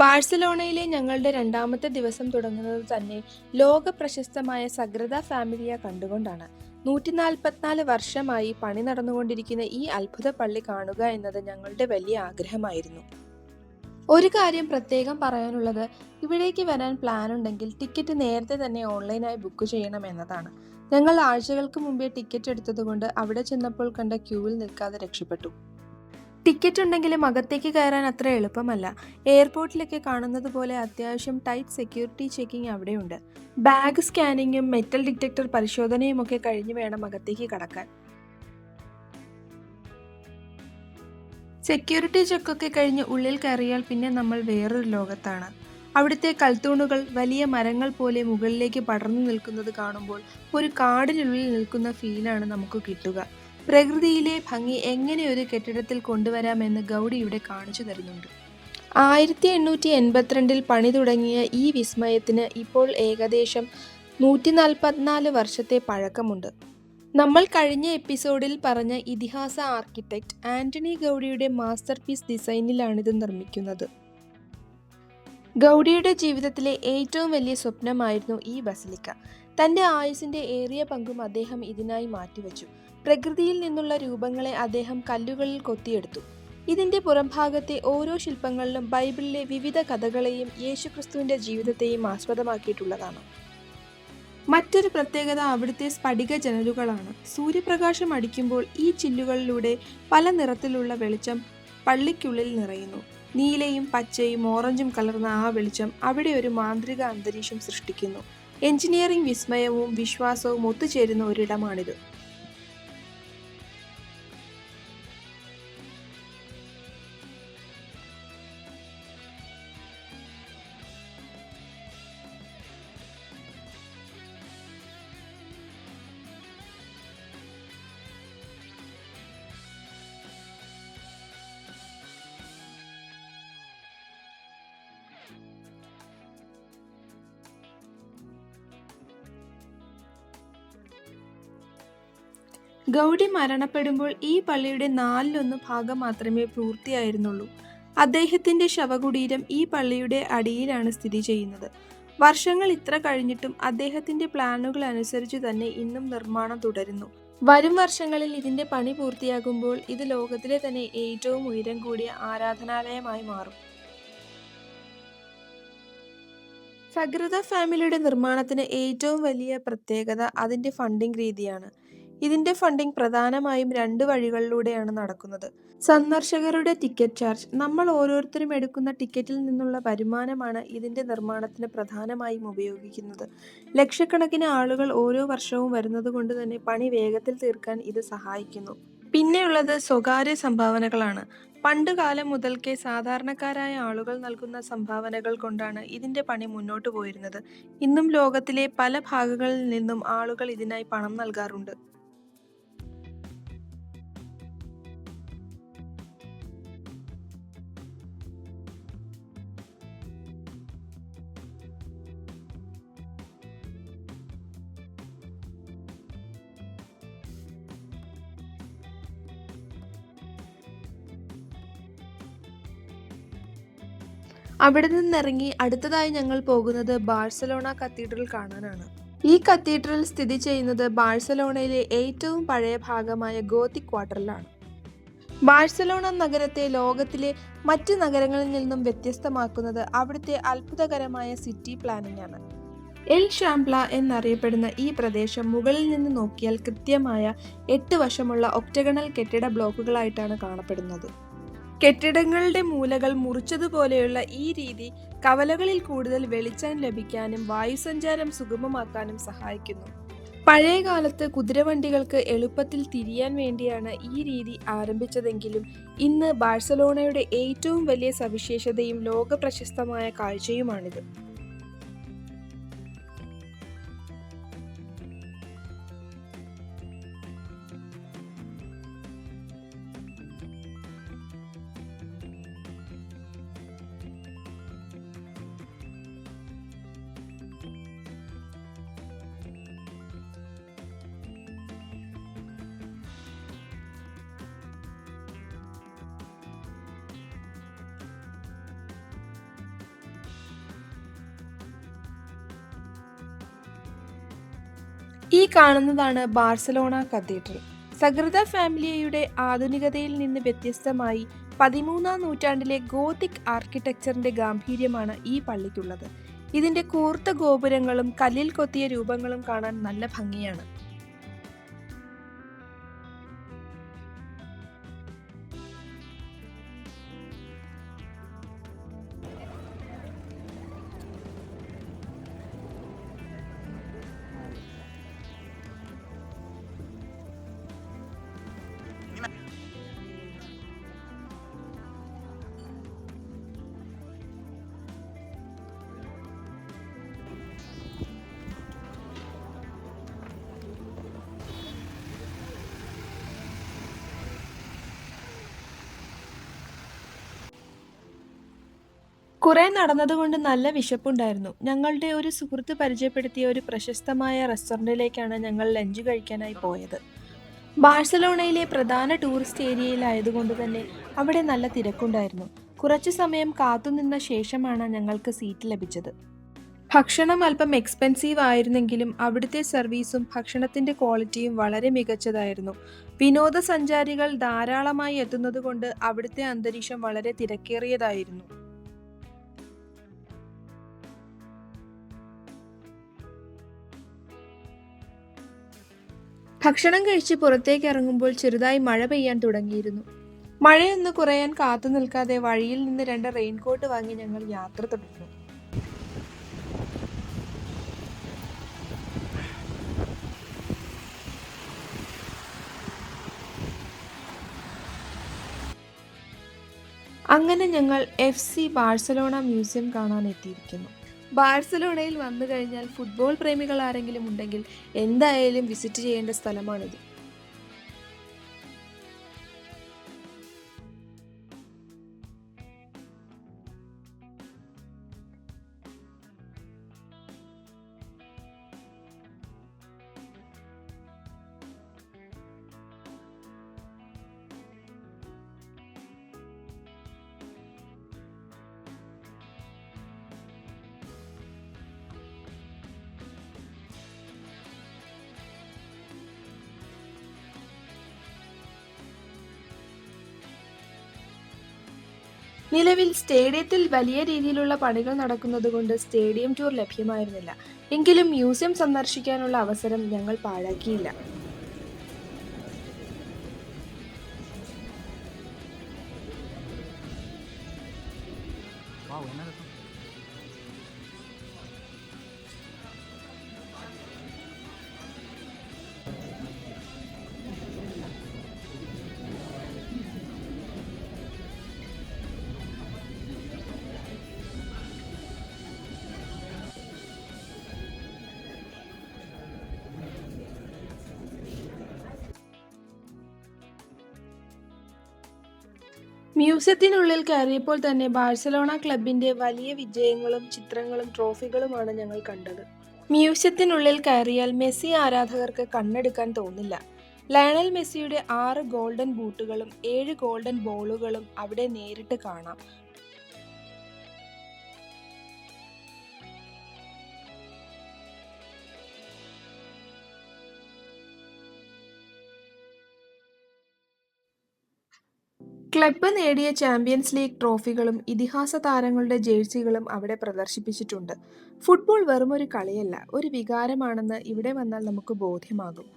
ബാഴ്സലോണയിലെ ഞങ്ങളുടെ രണ്ടാമത്തെ ദിവസം തുടങ്ങുന്നത് തന്നെ ലോക പ്രശസ്തമായ സഗ്രദ ഫാമിലിയ കണ്ടുകൊണ്ടാണ്. 144 വർഷമായി പണി നടന്നുകൊണ്ടിരിക്കുന്ന ഈ അത്ഭുത പള്ളി കാണുക എന്നത് ഞങ്ങളുടെ വലിയ ആഗ്രഹമായിരുന്നു. ഒരു കാര്യം പ്രത്യേകം പറയാനുള്ളത്, ഇവിടേക്ക് വരാൻ പ്ലാൻ ഉണ്ടെങ്കിൽ ടിക്കറ്റ് നേരത്തെ തന്നെ ഓൺലൈനായി ബുക്ക് ചെയ്യണം എന്നതാണ്. ഞങ്ങൾ ആഴ്ചകൾക്ക് മുമ്പേ ടിക്കറ്റ് എടുത്തതുകൊണ്ട് അവിടെ ചെന്നപ്പോൾ കണ്ട ക്യൂവിൽ നിൽക്കാതെ രക്ഷപ്പെട്ടു. ടിക്കറ്റ് ഉണ്ടെങ്കിലും അകത്തേക്ക് കയറാൻ അത്ര എളുപ്പമല്ല. എയർപോർട്ടിലൊക്കെ കാണുന്നത് പോലെ അത്യാവശ്യം ടൈറ്റ് സെക്യൂരിറ്റി ചെക്കിംഗ് അവിടെയുണ്ട്. ബാഗ് സ്കാനിങ്ങും മെറ്റൽ ഡിറ്റക്ടർ പരിശോധനയും ഒക്കെ കഴിഞ്ഞ് വേണം അകത്തേക്ക് കടക്കാൻ. സെക്യൂരിറ്റി ചെക്കൊക്കെ കഴിഞ്ഞ് ഉള്ളിൽ കയറിയാൽ പിന്നെ നമ്മൾ വേറൊരു ലോകത്താണ്. അവിടുത്തെ കൽത്തൂണുകൾ വലിയ മരങ്ങൾ പോലെ മുകളിലേക്ക് പടർന്നു നിൽക്കുന്നത് കാണുമ്പോൾ ഒരു കാടിനുള്ളിൽ നിൽക്കുന്ന ഫീലാണ് നമുക്ക് കിട്ടുക. പ്രകൃതിയിലെ ഭംഗി എങ്ങനെ ഒരു കെട്ടിടത്തിൽ കൊണ്ടുവരാമെന്ന് ഗൗഡി ഇവിടെ കാണിച്ചു തരുന്നുണ്ട്. 1882 പണി തുടങ്ങിയ ഈ വിസ്മയത്തിന് ഇപ്പോൾ ഏകദേശം 144 വർഷത്തെ പഴക്കമുണ്ട്. നമ്മൾ കഴിഞ്ഞ എപ്പിസോഡിൽ പറഞ്ഞ ഇതിഹാസ ആർക്കിടെക്ട് ആന്റണി ഗൗഡിയുടെ മാസ്റ്റർ പീസ് ഡിസൈനിലാണിത് നിർമ്മിക്കുന്നത്. ഗൗഡിയുടെ ജീവിതത്തിലെ ഏറ്റവും വലിയ സ്വപ്നമായിരുന്നു ഈ ബസിലിക്ക. തൻ്റെ ആയുസിൻ്റെ ഏറിയ പങ്കും അദ്ദേഹം ഇതിനായി മാറ്റിവെച്ചു. പ്രകൃതിയിൽ നിന്നുള്ള രൂപങ്ങളെ അദ്ദേഹം കല്ലുകളിൽ കൊത്തിയെടുത്തു. ഇതിൻ്റെ പുറംഭാഗത്തെ ഓരോ ശില്പങ്ങളിലും ബൈബിളിലെ വിവിധ കഥകളെയും യേശുക്രിസ്തുവിൻ്റെ ജീവിതത്തെയും ആസ്പദമാക്കിയിട്ടുള്ളതാണ്. മറ്റൊരു പ്രത്യേകത അവിടുത്തെ സ്ഫടിക ജനലുകളാണ്. സൂര്യപ്രകാശം അടിക്കുമ്പോൾ ഈ ചില്ലുകളിലൂടെ പല നിറത്തിലുള്ള വെളിച്ചം പള്ളിക്കുള്ളിൽ നിറയുന്നു. നീലയും പച്ചയും ഓറഞ്ചും കലർന്ന ആ വെളിച്ചം അവിടെ ഒരു മാന്ത്രിക അന്തരീക്ഷം സൃഷ്ടിക്കുന്നു. എഞ്ചിനീയറിംഗ് വിസ്മയവും വിശ്വാസവും ഒത്തുചേരുന്ന ഒരിടമാണിത്. ഗൗഡി മരണപ്പെടുമ്പോൾ ഈ പള്ളിയുടെ 1/4 ഭാഗം മാത്രമേ പൂർത്തിയായിരുന്നുള്ളൂ. അദ്ദേഹത്തിൻ്റെ ശവകുടീരം ഈ പള്ളിയുടെ അടിയിലാണ് സ്ഥിതി ചെയ്യുന്നത്. വർഷങ്ങൾ ഇത്ര കഴിഞ്ഞിട്ടും അദ്ദേഹത്തിൻ്റെ പ്ലാനുകൾ അനുസരിച്ചു തന്നെ ഇന്നും നിർമ്മാണം തുടരുന്നു. വരും വർഷങ്ങളിൽ ഇതിൻ്റെ പണി പൂർത്തിയാകുമ്പോൾ ഇത് ലോകത്തിലെ തന്നെ ഏറ്റവും ഉയരം കൂടിയ ആരാധനാലയമായി മാറും. സഗ്രദ ഫാമിലിയുടെ നിർമ്മാണത്തിന് ഏറ്റവും വലിയ പ്രത്യേകത അതിൻ്റെ ഫണ്ടിംഗ് രീതിയാണ്. ഇതിൻ്റെ ഫണ്ടിംഗ് പ്രധാനമായും 2 വഴികളിലൂടെയാണ് നടക്കുന്നത്. സന്ദർശകരുടെ ടിക്കറ്റ് ചാർജ്. നമ്മൾ ഓരോരുത്തരും എടുക്കുന്ന ടിക്കറ്റിൽ നിന്നുള്ള വരുമാനമാണ് ഇതിൻ്റെ നിർമ്മാണത്തിന് പ്രധാനമായും ഉപയോഗിക്കുന്നത്. ലക്ഷക്കണക്കിന് ആളുകൾ ഓരോ വർഷവും വരുന്നത് കൊണ്ട് തന്നെ പണി വേഗത്തിൽ തീർക്കാൻ ഇത് സഹായിക്കുന്നു. പിന്നെയുള്ളത് സ്വകാര്യ സംഭാവനകളാണ്. പണ്ട് കാലം മുതൽക്കേ സാധാരണക്കാരായ ആളുകൾ നൽകുന്ന സംഭാവനകൾ കൊണ്ടാണ് ഇതിൻ്റെ പണി മുന്നോട്ട് പോയിരുന്നത്. ഇന്നും ലോകത്തിലെ പല ഭാഗങ്ങളിൽ നിന്നും ആളുകൾ ഇതിനായി പണം നൽകാറുണ്ട്. അവിടെ നിന്നിറങ്ങി അടുത്തതായി ഞങ്ങൾ പോകുന്നത് ബാഴ്സലോണ കത്തീഡ്രൽ കാണാനാണ്. ഈ കത്തീഡ്രൽ സ്ഥിതി ചെയ്യുന്നത് ബാഴ്സലോണയിലെ ഏറ്റവും പഴയ ഭാഗമായ ഗോത്തിക് ക്വാർട്ടറിലാണ്. ബാഴ്സലോണ നഗരത്തെ ലോകത്തിലെ മറ്റ് നഗരങ്ങളിൽ നിന്നും വ്യത്യസ്തമാക്കുന്നത് അവിടുത്തെ അത്ഭുതകരമായ സിറ്റി പ്ലാനിംഗ് ആണ്. എൽ ഷാംപ്ല എന്നറിയപ്പെടുന്ന ഈ പ്രദേശം മുകളിൽ നിന്ന് നോക്കിയാൽ കൃത്യമായ 8 വശമുള്ള ഒക്ടഗണൽ കെട്ടിട ബ്ലോക്കുകളായിട്ടാണ് കാണപ്പെടുന്നത്. കെട്ടിടങ്ങളുടെ മൂലകൾ മുറിച്ചതുപോലെയുള്ള ഈ രീതി കവലകളിൽ കൂടുതൽ വെളിച്ചം ലഭിക്കാനും വായുസഞ്ചാരം സുഗമമാക്കാനും സഹായിക്കുന്നു. പഴയ കാലത്ത് കുതിരവണ്ടികൾക്ക് എളുപ്പത്തിൽ തിരിയാൻ വേണ്ടിയാണ് ഈ രീതി ആരംഭിച്ചതെങ്കിലും ഇന്ന് ബാഴ്സലോണയുടെ ഏറ്റവും വലിയ സവിശേഷതയും ലോകപ്രശസ്തമായ കാഴ്ചയുമാണിത്. ഈ കാണുന്നതാണ് ബാർസലോണ കത്തീഡ്രൽ. സഗ്രദ ഫാമിലിയയുടെ ആധുനികതയിൽ നിന്ന് വ്യത്യസ്തമായി 13ാം നൂറ്റാണ്ടിലെ ഗോത്തിക് ആർക്കിടെക്ചറിന്റെ ഗാംഭീര്യമാണ് ഈ പള്ളിക്കുള്ളത്. ഇതിന്റെ കൂർത്ത ഗോപുരങ്ങളും കല്ലിൽ കൊത്തിയ രൂപങ്ങളും കാണാൻ നല്ല ഭംഗിയാണ്. കുറെ നടന്നതുകൊണ്ട് നല്ല വിശപ്പുണ്ടായിരുന്നു. ഞങ്ങളുടെ ഒരു സുഹൃത്ത് പരിചയപ്പെടുത്തിയ ഒരു പ്രശസ്തമായ റെസ്റ്റോറൻറ്റിലേക്കാണ് ഞങ്ങൾ ലഞ്ച് കഴിക്കാനായി പോയത്. ബാഴ്സലോണയിലെ പ്രധാന ടൂറിസ്റ്റ് ഏരിയയിലായതുകൊണ്ട് തന്നെ അവിടെ നല്ല തിരക്കുണ്ടായിരുന്നു. കുറച്ചു സമയം കാത്തുനിന്ന ശേഷമാണ് ഞങ്ങൾക്ക് സീറ്റ് ലഭിച്ചത്. ഭക്ഷണം അല്പം എക്സ്പെൻസീവ് ആയിരുന്നെങ്കിലും അവിടുത്തെ സർവീസും ഭക്ഷണത്തിന്റെ ക്വാളിറ്റിയും വളരെ മികച്ചതായിരുന്നു. വിനോദസഞ്ചാരികൾ ധാരാളമായി എത്തുന്നതുകൊണ്ട് അവിടുത്തെ അന്തരീക്ഷം വളരെ തിരക്കേറിയതായിരുന്നു. ഭക്ഷണം കഴിച്ച് പുറത്തേക്ക് ഇറങ്ങുമ്പോൾ ചെറുതായി മഴ പെയ്യാൻ തുടങ്ങിയിരുന്നു. മഴയൊന്ന് കുറയാൻ കാത്തു നിൽക്കാതെ വഴിയിൽ നിന്ന് 2 റെയിൻകോട്ട് വാങ്ങി ഞങ്ങൾ യാത്ര തുടർന്നു. അങ്ങനെ ഞങ്ങൾ FC ബാഴ്സലോണ മ്യൂസിയം കാണാൻ എത്തിയിരിക്കുന്നു. ബാഴ്സലോണയിൽ വന്നു കഴിഞ്ഞാൽ ഫുട്ബോൾ പ്രേമികൾ ആരെങ്കിലും ഉണ്ടെങ്കിൽ എന്തായാലും വിസിറ്റ് ചെയ്യേണ്ട സ്ഥലമാണിത്. നിലവിൽ സ്റ്റേഡിയത്തിൽ വലിയ രീതിയിലുള്ള പണികൾ നടക്കുന്നതുകൊണ്ട് സ്റ്റേഡിയം ടൂർ ലഭ്യമായിരുന്നില്ല. എങ്കിലും മ്യൂസിയം സന്ദർശിക്കാനുള്ള അവസരം ഞങ്ങൾ പാഴാക്കിയില്ല. മ്യൂസിയത്തിനുള്ളിൽ കയറിയപ്പോൾ തന്നെ ബാഴ്സലോണ ക്ലബിന്റെ വലിയ വിജയങ്ങളും ചിത്രങ്ങളും ട്രോഫികളുമാണ് ഞങ്ങൾ കണ്ടത്. മ്യൂസിയത്തിനുള്ളിൽ കയറിയാൽ മെസ്സി ആരാധകർക്ക് കണ്ണെടുക്കാൻ തോന്നില്ല. ലയണൽ മെസ്സിയുടെ 6 ഗോൾഡൻ ബൂട്ടുകളും 7 ഗോൾഡൻ ബോളുകളും അവിടെ നേരിട്ട് കാണാം. ക്ലബ്ബ് നേടിയ ചാമ്പ്യൻസ് ലീഗ് ട്രോഫികളും ഇതിഹാസ താരങ്ങളുടെ ജേഴ്സികളും അവിടെ പ്രദർശിപ്പിച്ചിട്ടുണ്ട്. ഫുട്ബോൾ വെറുമൊരു കളിയല്ല, ഒരു വികാരമാണെന്ന് ഇവിടെ വന്നാൽ നമുക്ക് ബോധ്യമാകും.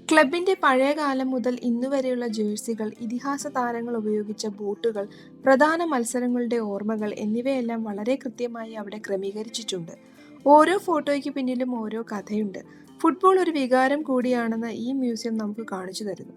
ക്ലബിന്റെ പഴയ കാലം മുതൽ ഇന്നുവരെയുള്ള ജേഴ്സികൾ, ഇതിഹാസ താരങ്ങൾ ഉപയോഗിച്ച ബൂട്ടുകൾ, പ്രധാന മത്സരങ്ങളുടെ ഓർമ്മകൾ എന്നിവയെല്ലാം വളരെ കൃത്യമായി അവിടെ ക്രമീകരിച്ചിട്ടുണ്ട്. ഓരോ ഫോട്ടോയ്ക്ക് പിന്നിലും ഓരോ കഥയുണ്ട്. ഫുട്ബോൾ ഒരു വികാരം കൂടിയാണെന്ന് ഈ മ്യൂസിയം നമുക്ക് കാണിച്ചു തരുന്നു.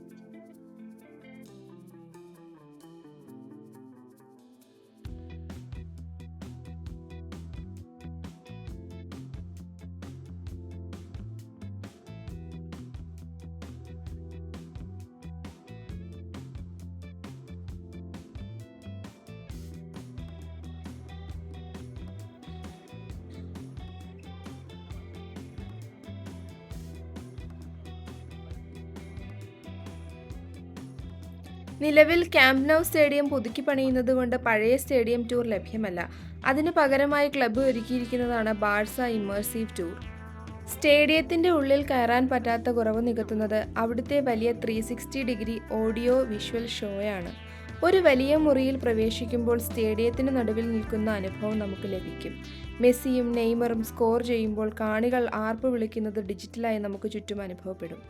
നിലവിൽ ക്യാമ്പ് നൗ സ്റ്റേഡിയം പുതുക്കി പണിയുന്നതുകൊണ്ട് പഴയ സ്റ്റേഡിയം ടൂർ ലഭ്യമല്ല. അതിനു പകരമായി ക്ലബ്ബ് ഒരുക്കിയിരിക്കുന്നതാണ് ബാഴ്സ ഇമ്മേഴ്സീവ് ടൂർ. സ്റ്റേഡിയത്തിൻ്റെ ഉള്ളിൽ കയറാൻ പറ്റാത്ത കുറവ് നികത്തുന്നത് അവിടുത്തെ വലിയ 360 ഡിഗ്രി ഓഡിയോ വിഷ്വൽ ഷോയാണ്. ഒരു വലിയ മുറിയിൽ പ്രവേശിക്കുമ്പോൾ സ്റ്റേഡിയത്തിന് നടുവിൽ നിൽക്കുന്ന അനുഭവം നമുക്ക് ലഭിക്കും. മെസ്സിയും നെയ്മറും സ്കോർ ചെയ്യുമ്പോൾ കാണികൾ ആർപ്പ് വിളിക്കുന്നത് ഡിജിറ്റലായി നമുക്ക് ചുറ്റും അനുഭവപ്പെടും.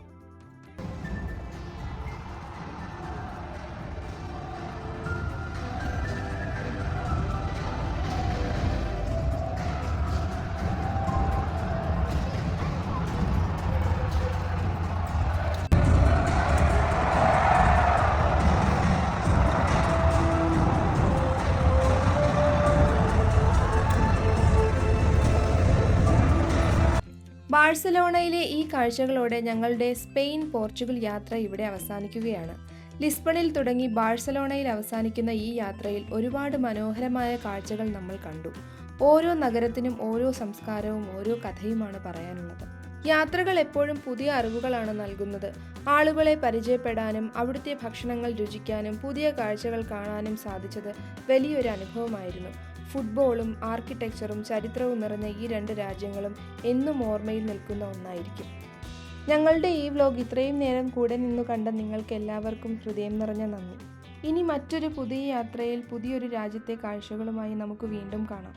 ബാഴ്സലോണയിലെ ഈ കാഴ്ചകളോടെ ഞങ്ങളുടെ സ്പെയിൻ പോർച്ചുഗൽ യാത്ര ഇവിടെ അവസാനിക്കുകയാണ്. ലിസ്ബണിൽ തുടങ്ങി ബാഴ്സലോണയിൽ അവസാനിക്കുന്ന ഈ യാത്രയിൽ ഒരുപാട് മനോഹരമായ കാഴ്ചകൾ നമ്മൾ കണ്ടു. ഓരോ നഗരത്തിനും ഓരോ സംസ്കാരവും ഓരോ കഥയുമാണ് പറയാനുള്ളത്. യാത്രകൾ എപ്പോഴും പുതിയ അറിവുകളാണ് നൽകുന്നത്. ആളുകളെ പരിചയപ്പെടാനും അവിടുത്തെ ഭക്ഷണങ്ങൾ രുചിക്കാനും പുതിയ കാഴ്ചകൾ കാണാനും സാധിച്ചത് വലിയൊരു അനുഭവമായിരുന്നു. ഫുട്ബോളും ആർക്കിടെക്ചറും ചരിത്രവും നിറഞ്ഞ ഈ രണ്ട് രാജ്യങ്ങളും എന്നും ഓർമ്മയിൽ നിൽക്കുന്ന ഒന്നായിരിക്കും. ഞങ്ങളുടെ ഈ വ്ലോഗ് ഇത്രയും നേരം കൂടെ നിന്നു കണ്ട നിങ്ങൾക്ക് എല്ലാവർക്കും ഹൃദയം നിറഞ്ഞ നന്ദി. ഇനി മറ്റൊരു പുതിയ യാത്രയിൽ പുതിയൊരു രാജ്യത്തെ കാഴ്ചകളുമായി നമുക്ക് വീണ്ടും കാണാം.